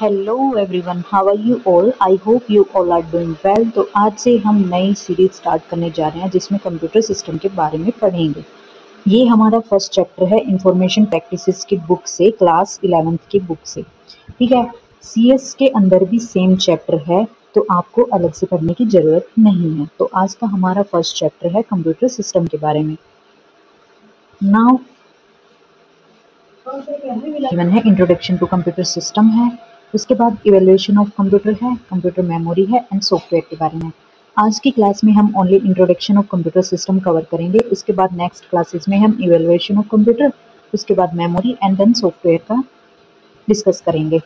Hello everyone, how are you all? I hope you all are doing well. तो आज से हम नई सीरीज स्टार्ट करने जा रहे हैं जिसमें कंप्यूटर सिस्टम के बारे में पढ़ेंगे। ये हमारा फर्स्ट चैप्टर है इंफॉर्मेशन प्रैक्टिसेस की बुक से, क्लास 11th की बुक से। ठीक है, सीएस के अंदर भी सेम चैप्टर है, तो आपको अलग से पढ़ने की ज़रूरत नहीं है। तो आज का हमारा फर्स्ट चैप्टर है कंप्यूटर सिस्टम के बारे में। नाउ गिवन है इंट्रोडक्शन टू कंप्यूटर सिस्टम है, उसके बाद इवेल्युएशन ऑफ कंप्यूटर है, कंप्यूटर मेमोरी है एंड सॉफ्टवेयर के बारे में। आज की क्लास में हम only introduction of computer system cover करेंगे। उसके बाद नेक्स्ट क्लासेस में हम इवेल्युएशन ऑफ कंप्यूटर, उसके बाद मेमोरी एंड देन सॉफ्टवेयर का डिस्कस करेंगे।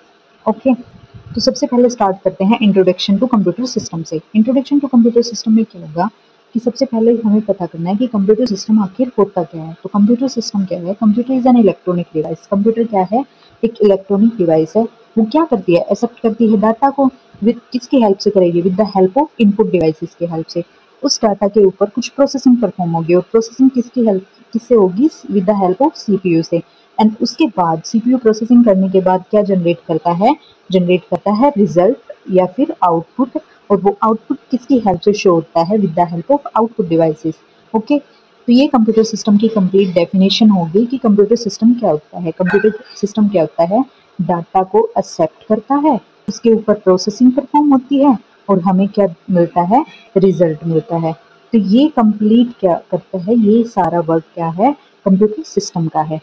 ओके, तो सबसे पहले स्टार्ट करते हैं इंट्रोडक्शन टू कंप्यूटर सिस्टम से। इंट्रोडक्शन टू कंप्यूटर सिस्टम में क्या होगा कि सबसे पहले हमें पता करना है कि कंप्यूटर सिस्टम आखिर होता क्या है। तो कंप्यूटर सिस्टम क्या है? Computer is an electronic device. Computer क्या है? एक इलेक्ट्रॉनिक डिवाइस है। वो क्या करती है? एक्सेप्ट करती है डाटा को। विद किसकी हेल्प से करेगी? With the help of input devices की हेल्प से। उस डाटा के ऊपर कुछ प्रोसेसिंग परफॉर्म होगी, और प्रोसेसिंग किसकी हेल्प किससे होगी? With the help of CPU से। एंड उसके बाद सीपीयू प्रोसेसिंग करने के बाद क्या जनरेट करता है? जनरेट करता है रिजल्ट या फिर आउटपुट, और वो आउटपुट किसकी हेल्प से शो होता है? With the help of output devices. Okay, तो ये कंप्यूटर सिस्टम की कंप्लीट डेफिनेशन होगी कि कंप्यूटर सिस्टम क्या होता है। कंप्यूटर सिस्टम क्या होता है? डाटा को एक्सेप्ट करता है, उसके ऊपर प्रोसेसिंग परफॉर्म होती है, और हमें क्या मिलता है? रिजल्ट मिलता है। तो ये कंप्लीट क्या करता है? ये सारा वर्क क्या है? कंप्यूटर सिस्टम का है।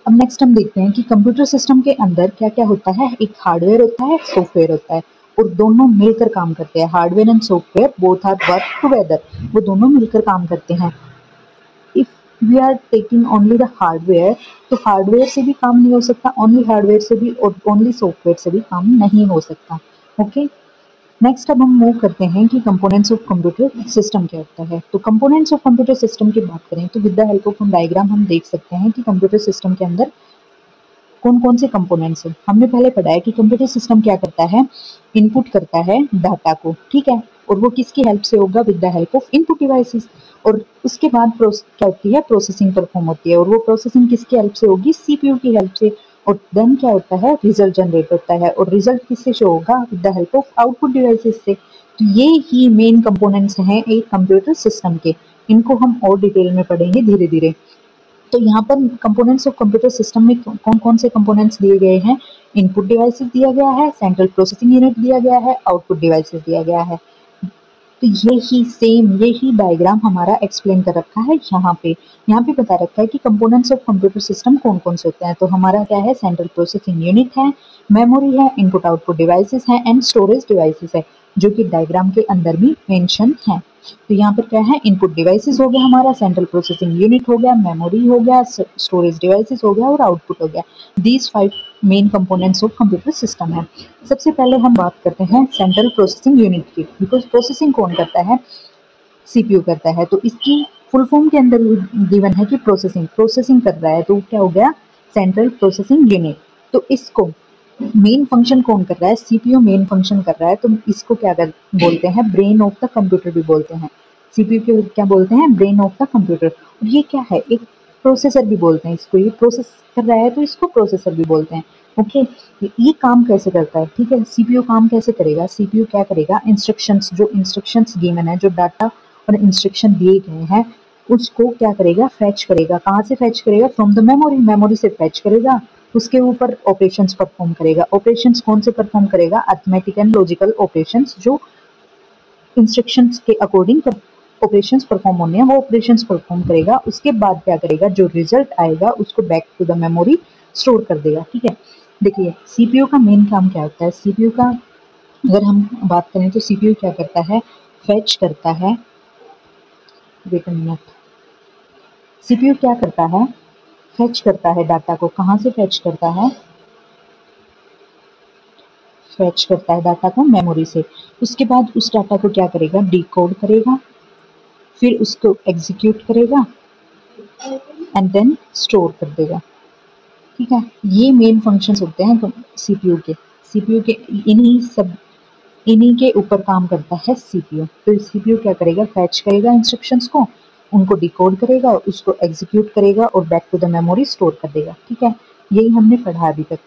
अब नेक्स्ट हम देखते हैं कि कंप्यूटर सिस्टम के अंदर क्या क्या होता है। एक हार्डवेयर होता है, सॉफ्टवेयर होता है, और दोनों मिलकर काम करते हैं। Hardware and software both are work together, वो दोनों मिलकर काम करते हैं। If we are taking only the hardware, तो हार्डवेयर से भी काम नहीं हो सकता, ओनली हार्डवेयर से भी, और ओनली सॉफ्टवेयर से भी काम नहीं हो सकता। ओके, नेक्स्ट अब हम मूव करते हैं कि कंपोनेंट्स ऑफ कंप्यूटर सिस्टम क्या होता है। तो कंपोनेंट्स ऑफ कंप्यूटर सिस्टम की बात करें तो with the help of diagram हम देख सकते हैं कि कंप्यूटर सिस्टम के अंदर कौन कौन से कंपोनेंट्स हैं। हमने पहले पढ़ा है कि कंप्यूटर सिस्टम क्या करता है? इनपुट करता है डाटा को, ठीक है, और वो किसकी हेल्प से होगा? With the help of input devices. और उसके बाद क्या होती है? प्रोसेसिंग परफॉर्म होती है, और वो प्रोसेसिंग किसकी हेल्प से होगी? सीपीयू की हेल्प से। और देन क्या होता है? रिजल्ट जनरेट होता है, और रिजल्ट किससे शो होगा? With the help of output devices से। तो ये ही मेन कंपोनेंट्स हैं एक कंप्यूटर सिस्टम के। इनको हम और डिटेल में पढ़ेंगे धीरे धीरे। तो यहाँ पर कंपोनेंट्स ऑफ कंप्यूटर सिस्टम में कौन कौन से कंपोनेंट्स दिए गए हैं? इनपुट डिवाइसेस दिया गया है, सेंट्रल प्रोसेसिंग यूनिट दिया गया है, आउटपुट डिवाइसेस दिया गया है। तो यही डायग्राम हमारा एक्सप्लेन कर रखा है यहाँ पे बता रखा है कि कंपोनेंट्स ऑफ कंप्यूटर सिस्टम कौन कौन से होते हैं। तो हमारा क्या है? सेंट्रल प्रोसेसिंग यूनिट है, मेमोरी है, इनपुट आउटपुट डिवाइसेस हैं एंड स्टोरेज डिवाइसेस है, जो कि डायग्राम के अंदर भी मेंशन है। तो यहाँ पर क्या है? इनपुट डिवाइसेस हो गया हमारा, सेंट्रल प्रोसेसिंग यूनिट हो गया, मेमोरी हो गया, स्टोरेज डिवाइसेस हो गया, और आउटपुट हो गया। These 5 main components of computer system है। सबसे पहले हम बात करते हैं सेंट्रल प्रोसेसिंग यूनिट की, बिकॉज प्रोसेसिंग कौन करता है? सीपीयू करता है। तो इसकी फुल फॉर्म के अंदर गिवन है कि प्रोसेसिंग कर रहा है, तो क्या हो गया? Central processing unit. तो इसको मेन फंक्शन कौन कर रहा है? सीपीयू मेन फंक्शन कर रहा है, तो इसको क्या बोलते हैं? ब्रेन ऑफ द कंप्यूटर भी बोलते हैं। सीपीयू को क्या बोलते हैं? Brain of the computer. और ये क्या है? एक प्रोसेसर भी बोलते हैं इसको। ये प्रोसेस कर रहा है तो इसको प्रोसेसर भी बोलते हैं। ओके, ये काम कैसे करता है? ठीक है, सीपीयू काम कैसे करेगा? सीपीयू क्या करेगा? जो इंस्ट्रक्शंस गिवन है, जो डाटा और इंस्ट्रक्शन दिए गए हैं, उसको क्या करेगा? फैच करेगा। कहाँ से फैच करेगा? From the memory. मेमोरी से फैच करेगा, उसके ऊपर ऑपरेशंस परफॉर्म करेगा। ऑपरेशंस कौन से परफॉर्म करेगा? अरिथमेटिक एंड लॉजिकल ऑपरेशंस, जो इंस्ट्रक्शंस के अकॉर्डिंग ऑपरेशंस परफॉर्म होने हैं, वो ऑपरेशंस परफॉर्म करेगा। उसके बाद क्या करेगा? जो रिजल्ट आएगा उसको back to the memory store कर देगा। ठीक है, देखिए सीपीयू का मेन काम क्या होता है। सीपीयू का अगर हम बात करें तो सीपीयू क्या करता है? फैच करता है। Wait a minute. सीपीयू क्या करता है? फैच करता है डाटा को। कहाँ से फैच करता है? फैच करता है डाटा को मेमोरी से। उसके बाद उस डाटा को क्या करेगा? डिकोड करेगा, फिर उसको एग्जीक्यूट करेगा एंड देन स्टोर कर देगा। ठीक है, ये मेन फंक्शंस होते हैं सीपीयू के। सीपीयू के इन्हीं के ऊपर काम करता है सीपीयू। तो सीपीयू क्या करेगा? फैच करेगा इंस्ट्रक्शंस को, उनको डिकोड करेगा, उसको एग्जीक्यूट करेगा और back to the memory store कर देगा। ठीक है, यही हमने पढ़ा अभी तक।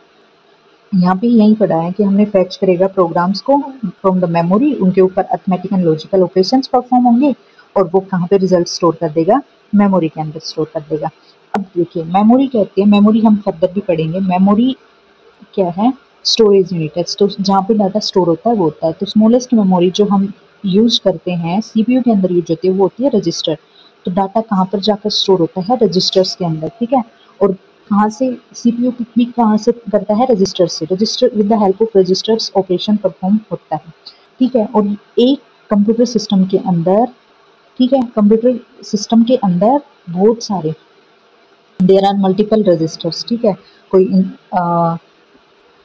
यहाँ पे यही पढ़ा है कि हमने फैच करेगा प्रोग्राम्स को फ्रॉम द मेमोरी, उनके ऊपर arithmetic and logical operations perform होंगे और वो कहाँ पे रिजल्ट स्टोर कर देगा, मेमोरी के अंदर स्टोर कर देगा। अब देखिए मेमोरी कहती है, मेमोरी हम फर्दर भी पढ़ेंगे। मेमोरी क्या है, स्टोरेज यूनिट है, तो जहाँ पे डाटा स्टोर होता है वो होता है। तो स्मॉलेस्ट मेमोरी जो हम यूज करते हैं सीपीयू के अंदर यूज होती है वो होती है रजिस्टर। तो डाटा कहाँ पर जाकर स्टोर होता है, रजिस्टर्स के अंदर, ठीक है। और कहाँ से सीपीयू भी कहाँ से करता है, रजिस्टर से। Register with the help of registers operation perform होता है, ठीक है। और एक कंप्यूटर सिस्टम के अंदर, ठीक है, कंप्यूटर सिस्टम के अंदर बहुत सारे देयर आर मल्टीपल रजिस्टर्स, ठीक है। कोई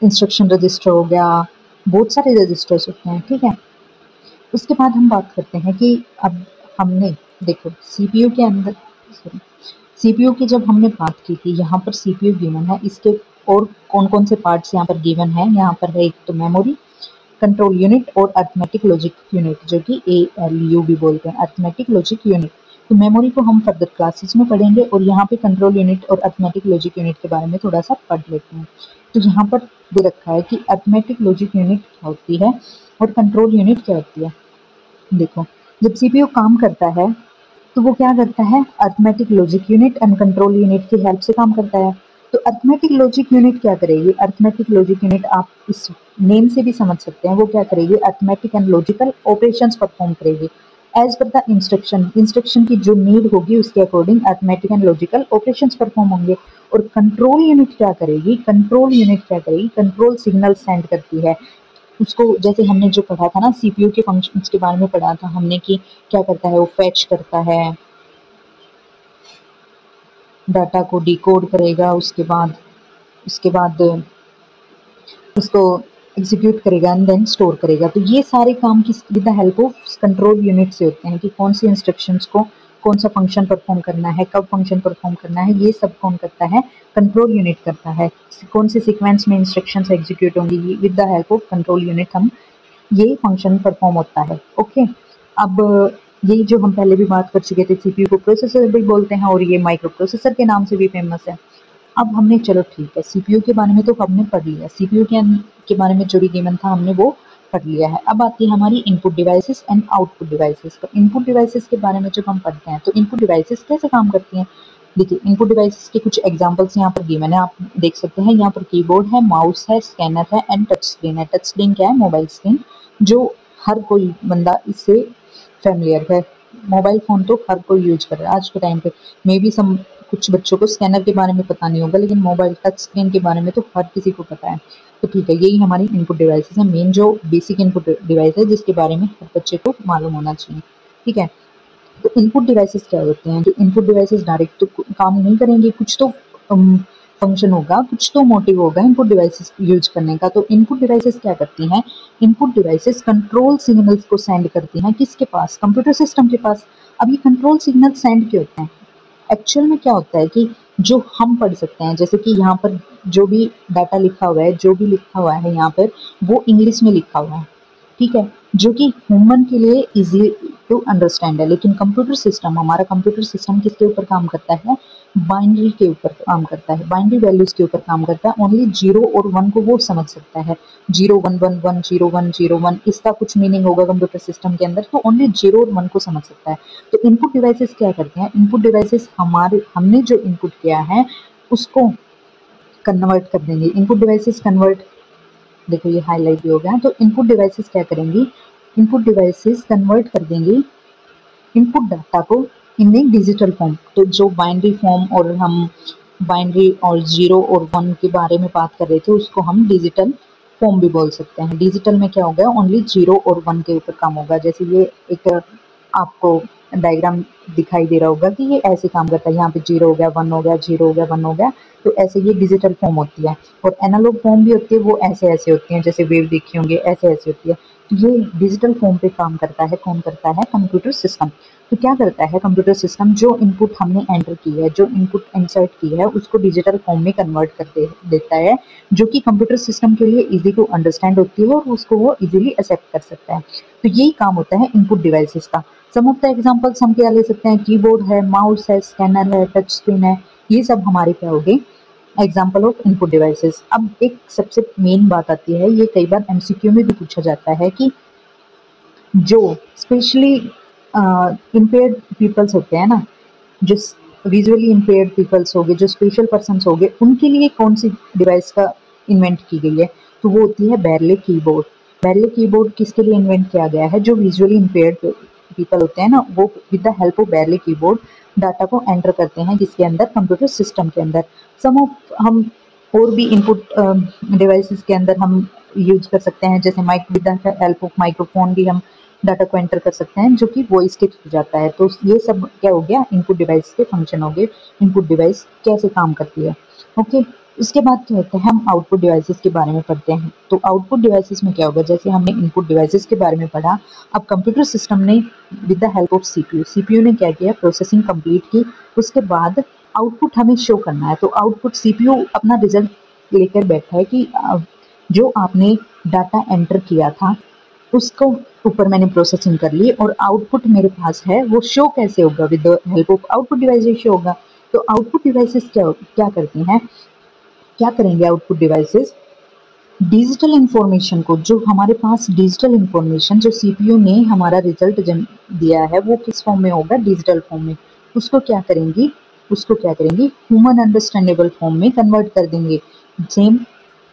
इंस्ट्रक्शन रजिस्टर हो गया, बहुत सारे रजिस्टर्स होते हैं, ठीक है। उसके बाद हम बात करते हैं कि अब हमने देखो सीपीयू के अंदर, सीपीयू की जब हमने बात की थी, यहाँ पर सीपीयू गिवन है, इसके और कौन कौन से पार्ट्स यहाँ पर गिवन है, यहाँ पर है एक तो मेमोरी, कंट्रोल यूनिट और अर्थमेटिक लॉजिक यूनिट, जो कि ALU भी बोलते हैं, अर्थमेटिक लॉजिक यूनिट। तो मेमोरी को हम फर्दर क्लासेस में पढ़ेंगे और यहाँ पे कंट्रोल यूनिट और अर्थमेटिक लॉजिक यूनिट के बारे में थोड़ा सा पढ़ लेते हैं। तो यहाँ पर दे रखा है कि अर्थमेटिक लॉजिक यूनिट क्या होती है और कंट्रोल यूनिट क्या होती है। देखो जब सीपीयू काम करता है तो वो क्या करता है, arithmetic logic unit and control unit की हेल्प से काम करता है। तो अर्थमेटिक लॉजिक यूनिट क्या करेगी, अर्थमेटिक लॉजिक यूनिट आप इस नेम से भी समझ सकते हैं, वो क्या करेगी, arithmetic and logical operations perform करेगी as per the instruction. Instruction की जो नीड होगी उसके according arithmetic and logical operations perform होंगे। और कंट्रोल यूनिट क्या करेगी, कंट्रोल यूनिट क्या करेगी, कंट्रोल सिग्नल सेंड करती है उसको। जैसे हमने जो पढ़ा था ना सीपीयू के फंक्शंस के बारे में पढ़ा था हमने कि क्या करता है, वो फैच करता है, डाटा को डिकोड करेगा, उसके बाद उसको एग्जीक्यूट करेगा एंड देन स्टोर करेगा। तो ये सारे काम किस with the help of control unit से होते हैं कि कौन सी इंस्ट्रक्शंस को कौन सा फंक्शन परफॉर्म करना है, कब फंक्शन परफॉर्म करना है, ये सब कौन करता है, कंट्रोल यूनिट करता है। कौन से सीक्वेंस में इंस्ट्रक्शंस एग्जीक्यूट होंगी, with the help of control unit हम ये फंक्शन परफॉर्म होता है, ओके। अब ये जो हम पहले भी बात कर चुके थे, सीपीयू को प्रोसेसर भी बोलते हैं और ये माइक्रो प्रोसेसर के नाम से भी फेमस है। अब हमने चलो ठीक है सीपीयू के बारे में तो हमने पढ़ लिया, सीपीयू के बारे में जो भी गिवन था हमने वो पढ़ लिया है। अब आती है हमारी input devices and output devices. तो इनपुट डिवाइसेस के बारे में जब हम पढ़ते हैं तो इनपुट डिवाइसेस कैसे काम करती हैं, देखिए इनपुट डिवाइसेस के कुछ एग्जांपल्स यहाँ पर गिवन है, आप देख सकते हैं। यहाँ पर कीबोर्ड है, माउस है, स्कैनर है एंड टच स्क्रीन है। टच स्क्रीन क्या है, मोबाइल स्क्रीन, जो हर कोई बंदा इससे फेमिलियर है। मोबाइल फोन तो हर कोई यूज कर रहा है आज के टाइम पे। मे बी सम कुछ बच्चों को स्कैनर के बारे में पता नहीं होगा, लेकिन मोबाइल टच स्क्रीन के बारे में तो हर किसी को पता है। तो ठीक है, यही हमारी इनपुट डिवाइसेस है, मेन जो बेसिक इनपुट डिवाइस है जिसके बारे में हर बच्चे को मालूम होना चाहिए, ठीक है। तो इनपुट डिवाइसेस क्या होते हैं, जो इनपुट डिवाइसेस डायरेक्ट तो काम नहीं करेंगे, कुछ तो फंक्शन होगा, कुछ तो मोटिव होगा इनपुट डिवाइसेस यूज करने का। तो इनपुट डिवाइसेस क्या करती हैं, इनपुट डिवाइसेस कंट्रोल सिग्नल्स को सेंड करती हैं किसके पास, कंप्यूटर सिस्टम के पास। अब ये कंट्रोल सिग्नल सेंड क्यों होते हैं, एक्चुअल में क्या होता है कि जो हम पढ़ सकते हैं, जैसे कि यहाँ पर जो भी डाटा लिखा हुआ है, जो भी लिखा हुआ है यहाँ पर वो इंग्लिश में लिखा हुआ है, ठीक है, जो कि ह्यूमन के लिए इजी टू अंडरस्टैंड है। लेकिन कंप्यूटर सिस्टम, हमारा कंप्यूटर सिस्टम किसके ऊपर काम करता है, बाइनरी के ऊपर काम करता है, बाइनरी वैल्यूज के ऊपर काम करता है। ओनली 0 और 1 को वो समझ सकता है, 0 1 1 1 0 1 0 1 इसका कुछ मीनिंग होगा कंप्यूटर सिस्टम के अंदर, तो ओनली 0 और 1 को समझ सकता है। तो इनपुट डिवाइसेस क्या करते हैं, इनपुट डिवाइसेस हमने जो इनपुट किया है उसको कन्वर्ट कर देंगे। इनपुट डिवाइसेस कन्वर्ट, देखो ये हाईलाइट भी हो गया। तो इनपुट डिवाइसेस क्या करेंगी, इनपुट डिवाइसेस कन्वर्ट कर देंगे इनपुट डाटा को इन एक डिजिटल फॉर्म। तो जो बाइनरी फॉर्म और हम बाइनरी और 0 और 1 के बारे में बात कर रहे थे उसको हम डिजिटल फॉर्म भी बोल सकते हैं। डिजिटल में क्या होगा, ओनली 0 और 1 के ऊपर काम होगा। जैसे ये एक आपको डायग्राम दिखाई दे रहा होगा कि ये ऐसे काम करता है, यहाँ पे 0 हो गया 1 हो गया 0 हो गया 1 हो गया। तो ऐसे ये डिजिटल फॉर्म होती है। और एनालॉग फॉर्म भी होती है, वो ऐसे ऐसे होती हैं, जैसे वेव देखी होंगे ऐसे ऐसे होती है। तो ये डिजिटल फॉर्म पे काम करता है, कौन करता है, कंप्यूटर सिस्टम। तो क्या करता है कंप्यूटर सिस्टम, जो इनपुट हमने एंटर की है, जो इनपुट इंसर्ट की है उसको डिजिटल फॉर्म में कन्वर्ट कर देता है, जो कि कंप्यूटर सिस्टम के लिए इजी टू अंडरस्टैंड होती है और उसको वो इजीली एक्सेप्ट कर सकता है। तो यही काम होता है इनपुट डिवाइसेस का। सम ऑफ द एग्जांपल्स हम क्या ले सकते हैं, कीबोर्ड है, माउस है, स्कैनर है, टच स्क्रीन है, ये सब हमारे क्या हो गए, एग्जाम्पल ऑफ इनपुट डिवाइसेस। अब एक सबसे मेन बात आती है, ये कई बार एमसीक्यू में भी पूछा जाता है कि जो स्पेशली इम्पेयर्ड पीपल्स होते हैं ना, जो विजुअली इम्पेयर्ड पीपल्स हो गए, जो स्पेशल पर्सन्स हो गए, उनके लिए कौन सी डिवाइस का इन्वेंट की गई है, तो वो होती है बैरले कीबोर्ड। बैरले कीबोर्ड किसके लिए इन्वेंट किया गया है? जो विजुअली इम्पेयर्ड पीपल होते हैं ना, वो विद द हेल्प ऑफ बैरले कीबोर्ड डाटा को एंटर करते हैं, जिसके अंदर कंप्यूटर सिस्टम के अंदर। सम ऑफ हम और भी इनपुट डिवाइसेस के अंदर हम यूज कर सकते हैं, जैसे mike with the help of microphone भी हम डाटा को एंटर कर सकते हैं, जो कि वॉइस के थ्रू जाता है। तो ये सब क्या हो गया, इनपुट डिवाइस के फंक्शन हो गए, इनपुट डिवाइस कैसे काम करती है। ओके, इसके बाद क्या होता है, हम आउटपुट डिवाइसेस के बारे में पढ़ते हैं। तो आउटपुट डिवाइसेस में क्या होगा, जैसे हमने इनपुट डिवाइसेस के बारे में पढ़ा, अब कंप्यूटर सिस्टम ने with the help of CPU ने क्या किया, प्रोसेसिंग कंप्लीट की, उसके बाद आउटपुट हमें शो करना है। तो आउटपुट सीपीयू अपना रिजल्ट लेकर बैठा है कि जो आपने डाटा एंटर किया था उसको ऊपर मैंने प्रोसेसिंग कर ली और आउटपुट मेरे पास है, वो शो कैसे होगा, with the help of output devices show होगा। तो आउटपुट डिवाइसेस क्या करती हैं, क्या करेंगे आउटपुट डिवाइसेस, डिजिटल इंफॉर्मेशन को, जो हमारे पास डिजिटल इंफॉर्मेशन जो सीपीयू ने हमारा रिजल्ट दिया है, वो किस फॉर्म में होगा, डिजिटल फॉर्म में, उसको क्या करेंगी, ह्यूमन अंडरस्टैंडेबल फॉर्म में कन्वर्ट कर देंगे। सेम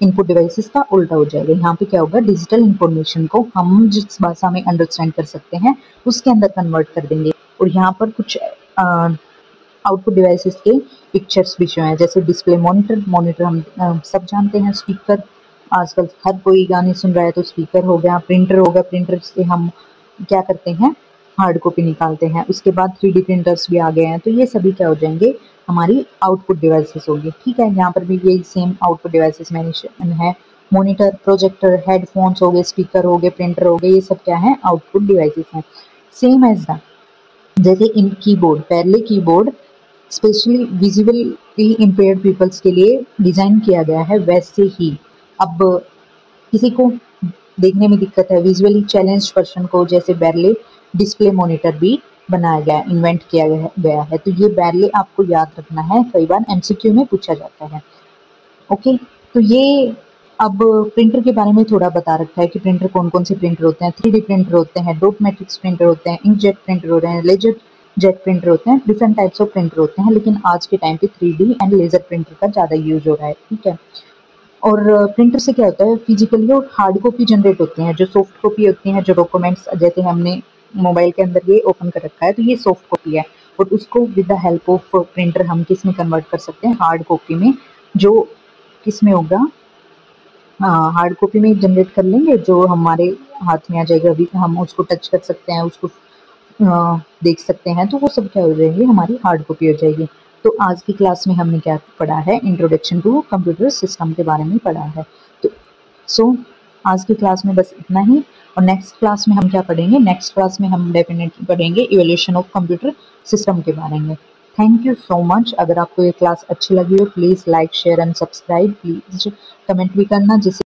इनपुट डिवाइसेस का उल्टा हो जाएगा, यहाँ पे क्या होगा, डिजिटल इंफॉर्मेशन को हम जिस भाषा में अंडरस्टैंड कर सकते हैं उसके अंदर कन्वर्ट कर देंगे। और यहाँ पर कुछ आउटपुट डिवाइसेस के पिक्चर्स भी शो हैं, जैसे डिस्प्ले मॉनिटर हम सब जानते हैं, स्पीकर, आजकल हर कोई गाने सुन रहा है तो स्पीकर हो गया, प्रिंटर हो गया, प्रिंटर से हम क्या करते हैं, हार्ड कॉपी निकालते हैं। उसके बाद 3D प्रिंटर्स भी आ गए हैं, तो ये सभी क्या हो जाएंगे, हमारी आउटपुट डिवाइसेस होगी। ठीक है, यहाँ पर भी यही सेम आउटपुट डिवाइसेस मेंशन है, मॉनिटर, प्रोजेक्टर, हेडफोन्स हो गए, स्पीकर हो गए, प्रिंटर हो गए, ये सब क्या है, आउटपुट डिवाइसेस हैं। सेम एज द जैसे इन कीबोर्ड, पहले keyboard specially visually impaired peoples के लिए डिजाइन किया गया है, वैसे ही अब किसी को देखने में दिक्कत है, विजुअली चैलेंज पर्सन को, जैसे बैरले डिस्प्ले मॉनिटर भी बनाया गया, इन्वेंट किया गया है। तो ये बैरले आपको याद रखना है, कई बार एमसीक्यू में पूछा जाता है। ओके, तो ये अब प्रिंटर के बारे में थोड़ा बता रखा है कि प्रिंटर कौन कौन से प्रिंटर होते हैं, 3D प्रिंटर होते हैं, डॉट मैट्रिक्स प्रिंटर होते हैं, इंकजेट प्रिंटर होते हैं, लेजर जेट प्रिंटर होते हैं, डिफरेंट टाइप्स ऑफ प्रिंटर होते हैं, लेकिन आज के टाइम पे 3D एंड लेजर प्रिंटर का ज़्यादा यूज हो रहा है। ठीक है, और प्रिंटर से क्या होता है, फिजिकली और हार्ड कॉपी जनरेट होती हैं, जो सॉफ्ट कॉपी होती हैं, जो डॉक्यूमेंट्स जैसे हमने मोबाइल के अंदर ये ओपन कर रखा है, तो ये सॉफ्ट कॉपी है, और उसको with the help of printer हम किस में कन्वर्ट कर सकते हैं, हार्ड कॉपी में, जो किस में होगा, हार्ड कॉपी में जनरेट कर लेंगे, जो हमारे हाथ में आ जाएगा, अभी हम उसको टच कर सकते हैं, उसको देख सकते हैं, तो वो सब क्या हो जाएगी, हमारी हार्ड कॉपी हो जाएगी। तो आज की क्लास में हमने क्या पढ़ा है, इंट्रोडक्शन टू कंप्यूटर सिस्टम के बारे में पढ़ा है। तो आज की क्लास में बस इतना ही, और नेक्स्ट क्लास में हम क्या पढ़ेंगे, नेक्स्ट क्लास में हम डेफिनेटली पढ़ेंगे इवोल्यूशन ऑफ कंप्यूटर सिस्टम के बारे में। Thank you so much. अगर आपको ये क्लास अच्छी लगी हो, please like, share and subscribe, please comment भी करना, जिससे